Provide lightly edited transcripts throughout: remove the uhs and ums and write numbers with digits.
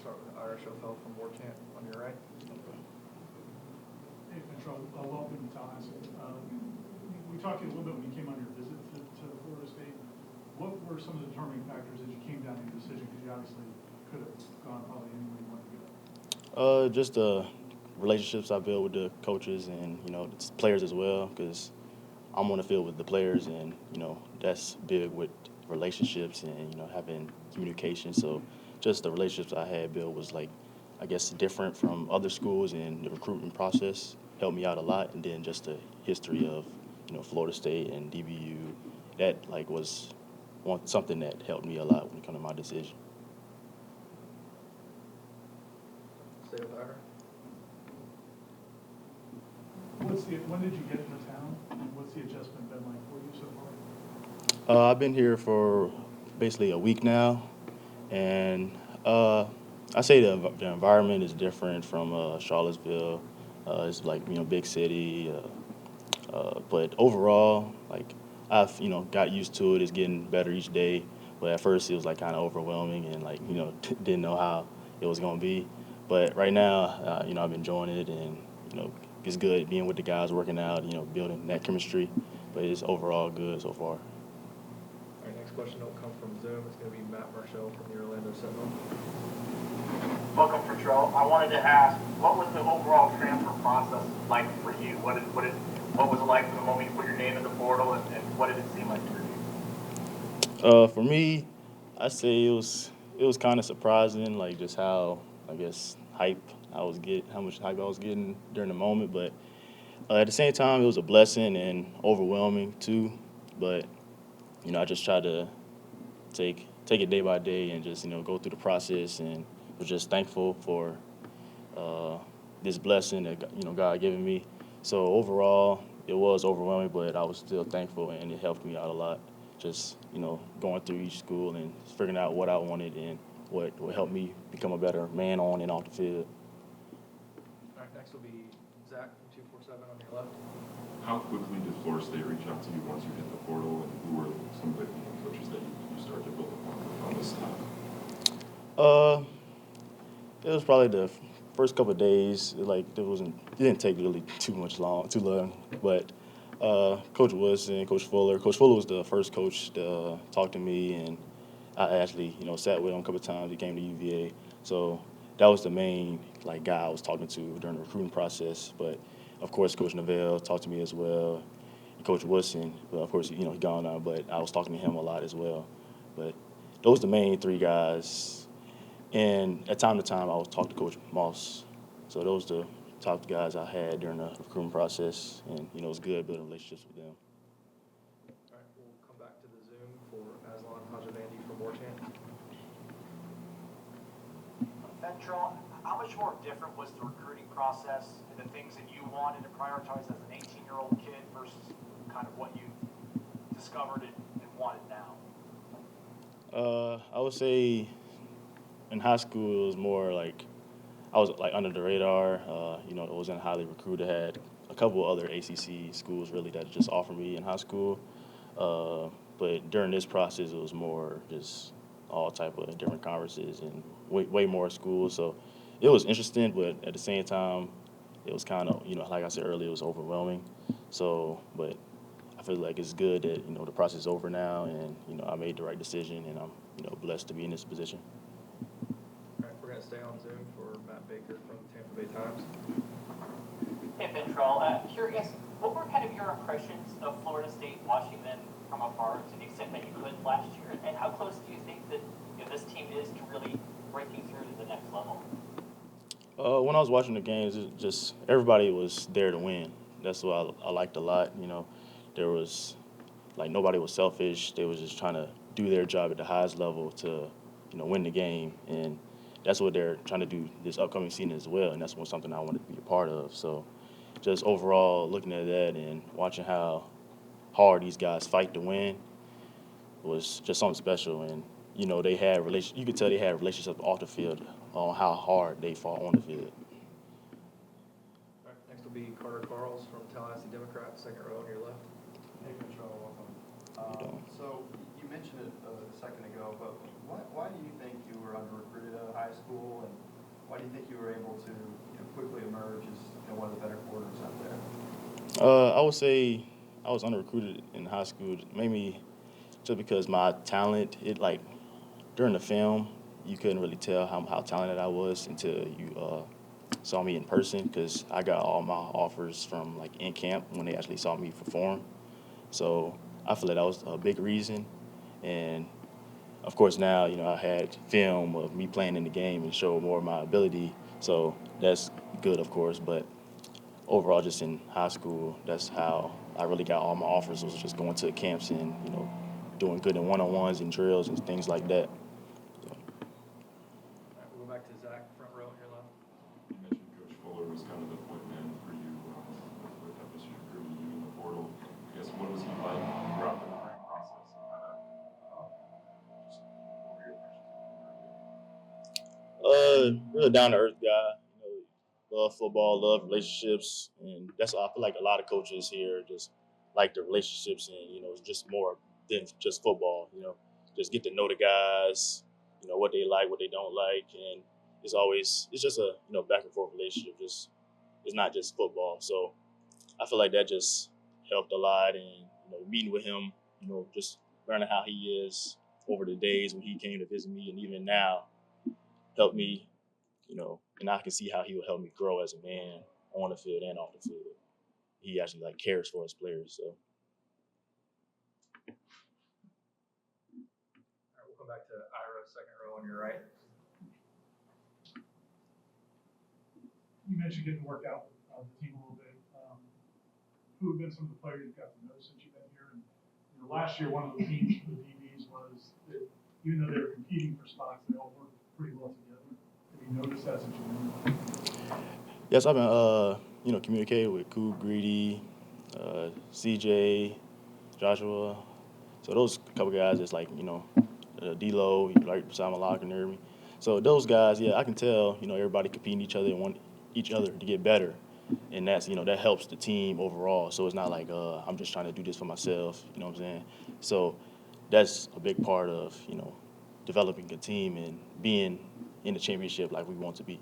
start with Ira Schofel from Warchant on your right. Hey, Mitchell, welcome to Tallahassee. We talked to you a little bit when you came on your visit to Florida State. What were some of the determining factors as you came down to your decision? Because you obviously could have gone probably anywhere you wanted to go. Just the relationships I built with the coaches and the players as well. Because I'm on the field with the players, and that's big with relationships and having communication. So just the relationships I had built was like, I guess, different from other schools, and the recruitment process helped me out a lot. And then just the history of Florida State and DBU, that like was something that helped me a lot when it came to my decision. Stay with Ira. When did you get into town, and what's the adjustment been like for you so far? I've been here for basically a week now, and I say the environment is different from Charlottesville. It's like big city, but overall, like I've got used to it. It's getting better each day, but at first it was like kind of overwhelming and like didn't know how it was gonna be. But right now, I've been enjoying it, and it's good being with the guys, working out, building that chemistry. But it's overall good so far. All right, next question will come from Zoom. It's going to be Matt Marshall from the Orlando Sentinel. Welcome, Patrol. I wanted to ask, what was the overall transfer process like for you? What was it like from the moment you put your name in the portal, and what did it seem like for you? For me, I say it was kind of surprising, like just how I guess how much hype I was getting during the moment. But at the same time, it was a blessing and overwhelming too. But I just tried to take it day by day and just go through the process, and was just thankful for this blessing that God given me. So overall, it was overwhelming, but I was still thankful, and it helped me out a lot. Just going through each school and figuring out what I wanted and what would help me become a better man on and off the field. All right, next will be Zach from 247 on your left. How quickly did Florida State reach out to you once you hit the portal, and who were some of the coaches that you started to build upon this staff? It was probably the first couple of days. It didn't take really too long. But Coach Woodson, Coach Fuller was the first coach to talk to me, and I actually sat with him a couple of times. He came to UVA, so that was the main guy I was talking to during the recruiting process. But of course, Coach Neville talked to me as well. And Coach Woodson, well, of course, he gone now, but I was talking to him a lot as well. But those are the main three guys. And at time to time, I was talking to Coach Moss. So those are the top guys I had during the recruiting process, and it was good building relationships with them. All right, we'll come back to the Zoom for Aslan Hajavandi from Warchant. Ventrell, how much more different was the recruiting process and the things that you wanted to prioritize as an 18-year-old kid versus kind of what you discovered and wanted now? I would say in high school it was more like I was under the radar. It wasn't highly recruited. Had a couple other ACC schools really that just offered me in high school. But during this process, it was more just all type of different conferences and way more schools. So it was interesting, but at the same time, it was kind of like I said earlier, it was overwhelming. So, but I feel like it's good that the process is over now, and I made the right decision, and I'm blessed to be in this position. All right, we're going to stay on Zoom for Matt Baker from the Tampa Bay Times. Hey, Ventrell, curious, what were kind of your impressions of Florida State watching them from afar to the extent that you could last year? And how close do you think that this team is to really breaking through to the next level? When I was watching the games, it just everybody was there to win. That's what I liked a lot. There was nobody was selfish. They was just trying to do their job at the highest level to win the game, and that's what they're trying to do this upcoming season as well. And that's something I wanted to be a part of. So, just overall looking at that and watching how hard these guys fight to win was just something special. And they had you could tell they had relationships off the field on how hard they fought on the field. All right, next will be Carter Carls from Tallahassee Democrats, second row on your left. Hey, Control, welcome. you doing? So you mentioned it a second ago, but why do you think you were were under-recruited out of high school, and why do you think you were able to quickly emerge as one of the better quarters out there? I would say I was under-recruited in high school, maybe just because my talent, during the film, you couldn't really tell how talented I was until you saw me in person, because I got all my offers from in camp when they actually saw me perform. So I feel like that was a big reason. And of course now, I had film of me playing in the game and show more of my ability. So that's good, of course. But overall, just in high school, that's how I really got all my offers, was just going to camps and, doing good in one-on-ones and drills and things like that. So. All right, we'll go back to Zach, front row here left. You mentioned Coach Fuller was kind of the point man for you with FSU recruiting you in the portal. I guess what was he like throughout the recruiting process, and kind of just what were your impressions? Real down-to-earth guy. Love football, love relationships, and that's I feel like a lot of coaches here just like the relationships, and it's just more than just football. Just get to know the guys, what they like, what they don't like, and it's just a back and forth relationship. Just it's not just football. So I feel like that just helped a lot, and meeting with him, just learning how he is over the days when he came to visit me, and even now helped me. And I can see how he will help me grow as a man on the field and off the field. He actually cares for his players. So. All right, we'll come back to Ira, second row on your right. You mentioned getting to work out with the team a little bit. Who have been some of the players you've got to know since you've been here? And last year, one of the themes for the DBs was that even though they were competing for spots, they all worked pretty well together. Have you noticed that since you've been here? Yes, I've been communicating with Coop, Greedy, CJ, Joshua. So those couple guys that's D-Lo, right beside my locker near me. So those guys, yeah, I can tell, everybody competing each other and want each other to get better. And that's, that helps the team overall. So it's not like I'm just trying to do this for myself, you know what I'm saying? So that's a big part of, developing a team and being in the championship like we want to be.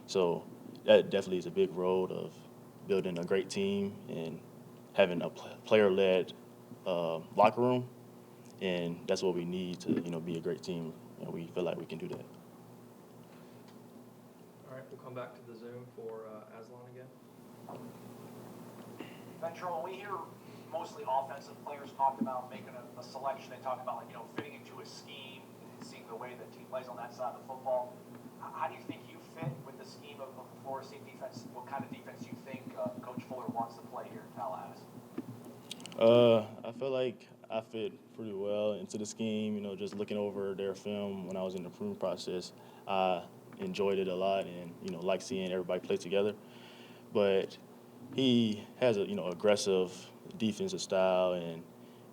So that definitely is a big road of building a great team and having a player-led locker room. And that's what we need to, be a great team. And we feel like we can do that. All right, we'll come back to the Zoom for Aslan again. Ventrell, when we hear mostly offensive players talk about making a selection, they talk about fitting into a scheme and seeing the way the team plays on that side of the football. How do you think you fit with the scheme of the Florida State defense? What kind of defense do you think Coach Fuller wants to play here in Tallahassee? I feel like I fit pretty well into the scheme. Just looking over their film when I was in the recruiting process, I enjoyed it a lot, and like seeing everybody play together. But he has a aggressive defensive style,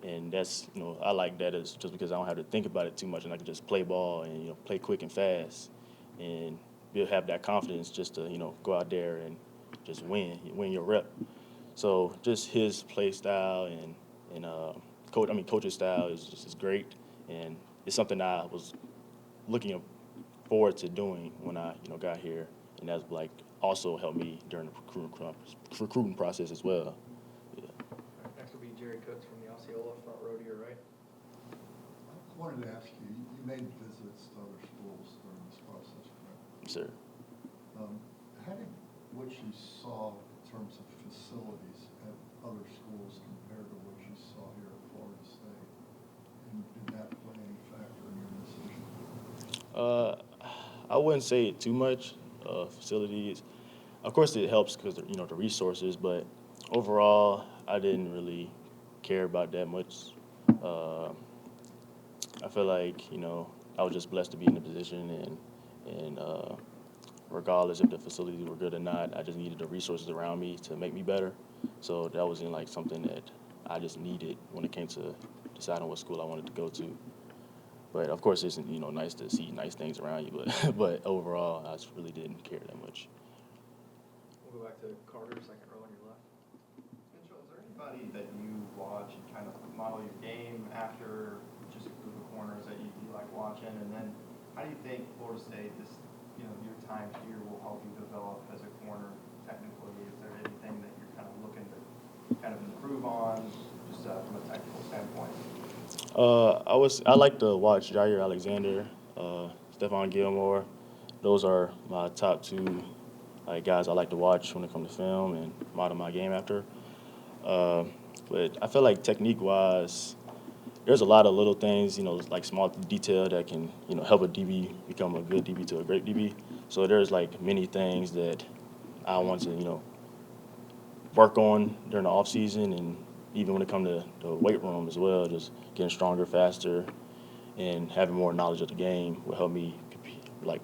and that's I like that is just because I don't have to think about it too much, and I can just play ball and play quick and fast, and you'll have that confidence just to go out there and just win your rep. So just his play style and coach's style is great, and it's something I was looking forward to doing when I got here, and that's also helped me during the recruiting process as well. Yeah. All right, next will be Jerry Cooks from the Osceola, front row to your right. I wanted to ask you, you made visits to other schools during this process, correct? Yes, sir. How did what you saw in terms of facilities at other schools compare to what you saw here at Florida State? And did that play any factor in your decision? I wouldn't say it too much. Facilities, of course, it helps because the resources, but overall, I didn't really care about that much. I feel like I was just blessed to be in the position, and regardless if the facilities were good or not, I just needed the resources around me to make me better. So that wasn't something that I just needed when it came to deciding what school I wanted to go to. But of course, it's nice to see nice things around you. But overall, I just really didn't care that much. We'll go back to Carter, second row on your left. Mitchell, is there anybody that you watch and kind of model your game after, just the corners that you like watching? And then how do you think Florida State, this, your time here will help you develop as a corner technically? Is there anything that you're kind of looking to kind of improve on, just from a technical standpoint? I like to watch Jair Alexander, Stephon Gilmore. Those are my top two guys I like to watch when it comes to film and model my game after. But I feel like technique-wise, there's a lot of little things, like small detail that can, help a DB become a good DB to a great DB. So there's like many things that I want to, work on during the off season, and even when it comes to the weight room as well, just getting stronger, faster, and having more knowledge of the game will help me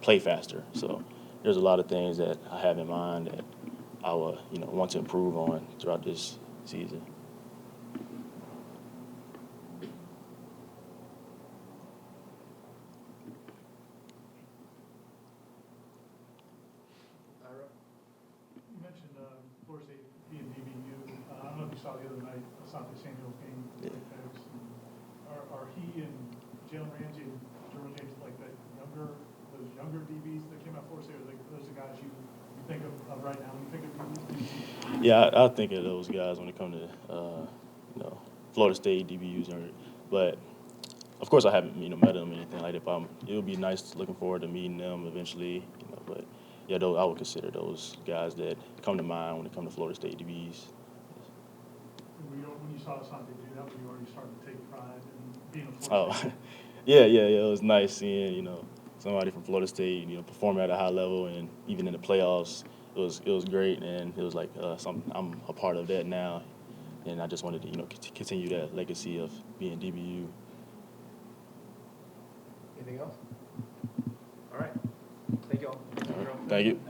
play faster. So there's a lot of things that I have in mind that I will, want to improve on throughout this season. You mentioned Florida State being DBU. I don't know if you saw the other night, Asante Samuel's game. Yeah. Are he and Jalen Ramsey and Jerome James like those younger DBs that came out of Florida State? Are those the guys you think of right now when you think of DBs? Yeah, I think of those guys when it comes to Florida State DBUs, but of course I haven't met them or anything like that. But it would be nice, looking forward to meeting them eventually. But yeah, I would consider those guys that come to mind when it comes to Florida State DBs. When you saw Asante do that, were you already starting to take pride in being a Florida State? yeah. It was nice seeing somebody from Florida State perform at a high level, and even in the playoffs, it was great, and it was like something I'm a part of that now, and I just wanted to continue that legacy of being DBU. Anything else? All right. Thank you all. Thank you.